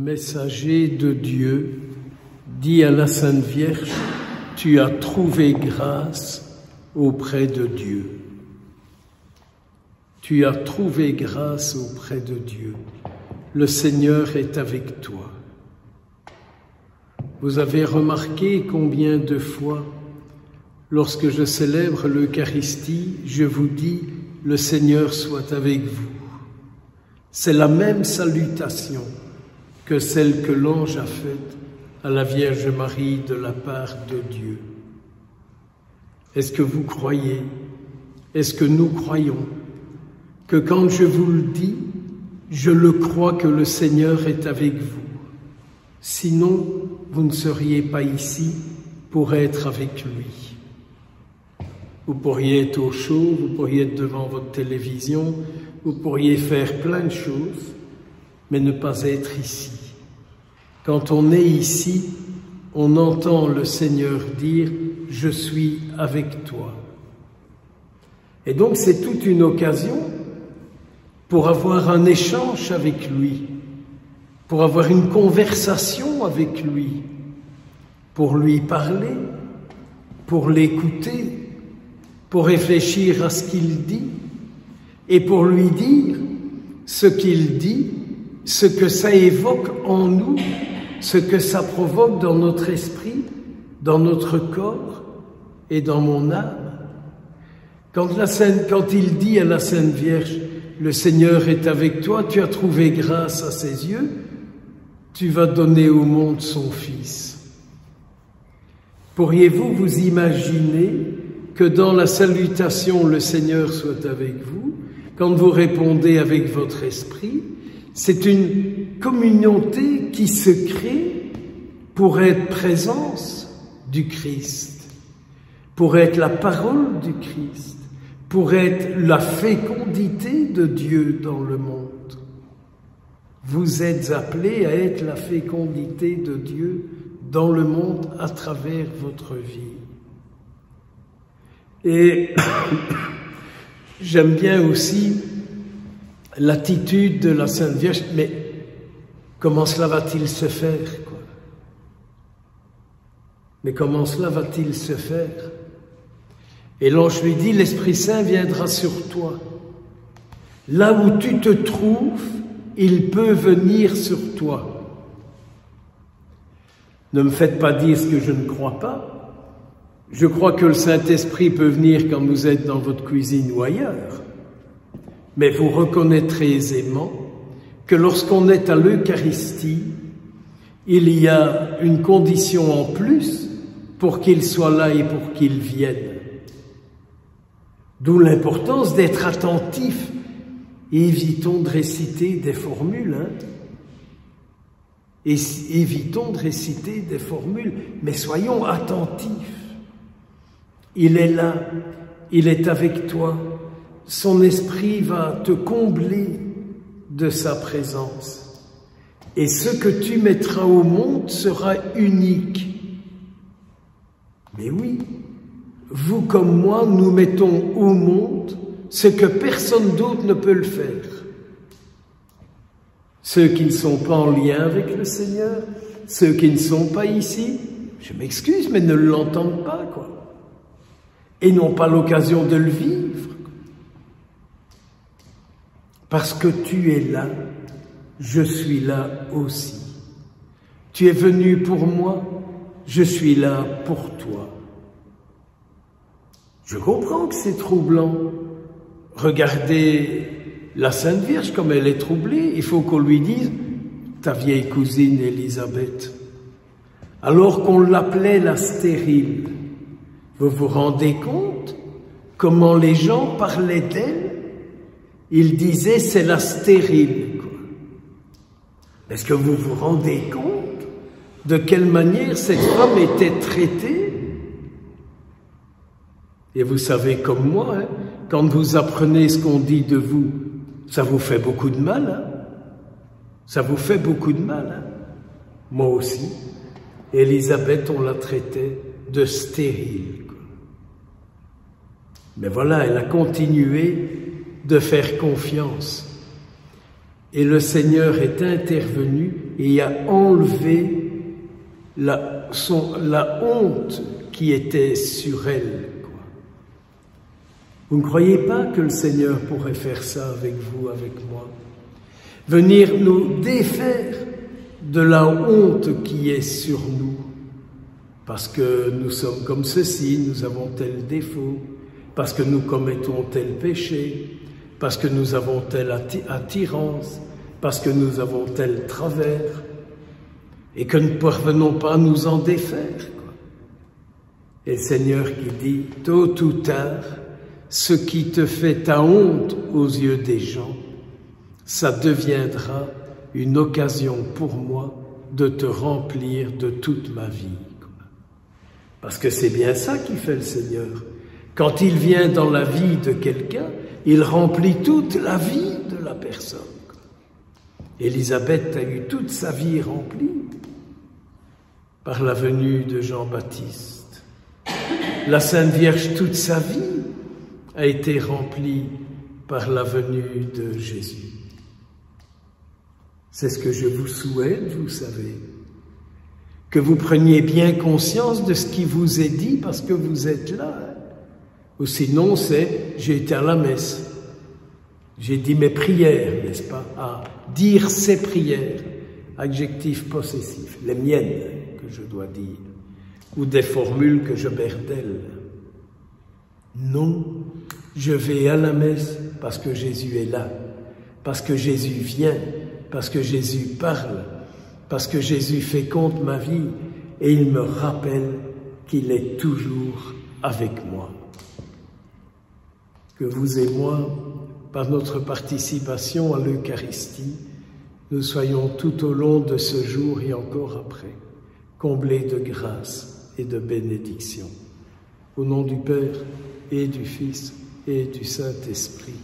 messager de Dieu, dit à la Sainte Vierge, tu as trouvé grâce auprès de Dieu. Tu as trouvé grâce auprès de Dieu. Le Seigneur est avec toi. Vous avez remarqué combien de fois, lorsque je célèbre l'Eucharistie, je vous dis, le Seigneur soit avec vous. C'est la même salutation que celle que l'ange a faite à la Vierge Marie de la part de Dieu. Est-ce que vous croyez, est-ce que nous croyons que quand je vous le dis, je le crois que le Seigneur est avec vous? Sinon, vous ne seriez pas ici pour être avec lui. Vous pourriez être au chaud, vous pourriez être devant votre télévision, vous pourriez faire plein de choses, mais ne pas être ici. Quand on est ici, on entend le Seigneur dire « Je suis avec toi ». Et donc c'est toute une occasion pour avoir un échange avec lui, pour avoir une conversation avec lui, pour lui parler, pour l'écouter, pour réfléchir à ce qu'il dit et pour lui dire ce qu'il dit, ce que ça évoque en nous, ce que ça provoque dans notre esprit, dans notre corps et dans mon âme. Quand il dit à la Sainte Vierge, le Seigneur est avec toi, tu as trouvé grâce à ses yeux, tu vas donner au monde son Fils. Pourriez-vous vous imaginer que dans la salutation, le Seigneur soit avec vous, quand vous répondez avec votre esprit, c'est une communauté qui se crée pour être présence du Christ, pour être la parole du Christ, pour être la fécondité de Dieu dans le monde. Vous êtes appelés à être la fécondité de Dieu dans le monde à travers votre vie. Et j'aime bien aussi l'attitude de la Sainte Vierge, mais comment cela va-t-il se faire, quoi? Mais comment cela va-t-il se faire? Et l'ange lui dit, l'Esprit Saint viendra sur toi. Là où tu te trouves, il peut venir sur toi. Ne me faites pas dire ce que je ne crois pas. Je crois que le Saint-Esprit peut venir quand vous êtes dans votre cuisine ou ailleurs. Mais vous reconnaîtrez aisément que lorsqu'on est à l'Eucharistie, il y a une condition en plus pour qu'il soit là et pour qu'il vienne. D'où l'importance d'être attentif. Et évitons de réciter des formules. Et évitons de réciter des formules, mais soyons attentifs. Il est là, il est avec toi. Son esprit va te combler de sa présence. Et ce que tu mettras au monde sera unique. Mais oui, vous comme moi, nous mettons au monde ce que personne d'autre ne peut le faire. Ceux qui ne sont pas en lien avec le Seigneur, ceux qui ne sont pas ici, je m'excuse, mais ne l'entendent pas, quoi. Et n'ont pas l'occasion de le vivre. Parce que tu es là, je suis là aussi. Tu es venu pour moi, je suis là pour toi. Je comprends que c'est troublant. Regardez la Sainte Vierge comme elle est troublée. Il faut qu'on lui dise, ta vieille cousine Élisabeth, alors qu'on l'appelait la stérile. Vous vous rendez compte comment les gens parlaient d'elle? Ils disaient c'est la stérile, quoi. Est-ce que vous vous rendez compte de quelle manière cette femme était traitée? Et vous savez comme moi, quand vous apprenez ce qu'on dit de vous, ça vous fait beaucoup de mal. Ça vous fait beaucoup de mal. Moi aussi. Élisabeth, on la traitait de stérile. Mais voilà, elle a continué de faire confiance. Et le Seigneur est intervenu et a enlevé la honte qui était sur elle. Vous ne croyez pas que le Seigneur pourrait faire ça avec vous, avec moi? Venir nous défaire de la honte qui est sur nous, parce que nous sommes comme ceci, nous avons tel défaut, parce que nous commettons tel péché, parce que nous avons telle attirance, parce que nous avons tel travers, et que nous ne parvenons pas à nous en défaire. Et le Seigneur qui dit, tôt ou tard, ce qui te fait ta honte aux yeux des gens, ça deviendra une occasion pour moi de te remplir de toute ma vie. Parce que c'est bien ça qui fait le Seigneur. Quand il vient dans la vie de quelqu'un, il remplit toute la vie de la personne. Élisabeth a eu toute sa vie remplie par la venue de Jean-Baptiste. La Sainte Vierge, toute sa vie, a été remplie par la venue de Jésus. C'est ce que je vous souhaite, vous savez, que vous preniez bien conscience de ce qui vous est dit parce que vous êtes là. Ou sinon, c'est « j'ai été à la messe, j'ai dit mes prières », n'est-ce pas? Ah, dire ses prières, adjectif possessif, les miennes que je dois dire, ou des formules que je berdelle. Non, je vais à la messe parce que Jésus est là, parce que Jésus vient, parce que Jésus parle, parce que Jésus féconde ma vie et il me rappelle qu'il est toujours avec moi. Que vous et moi, par notre participation à l'Eucharistie, nous soyons tout au long de ce jour et encore après, comblés de grâce et de bénédiction. Au nom du Père et du Fils et du Saint-Esprit.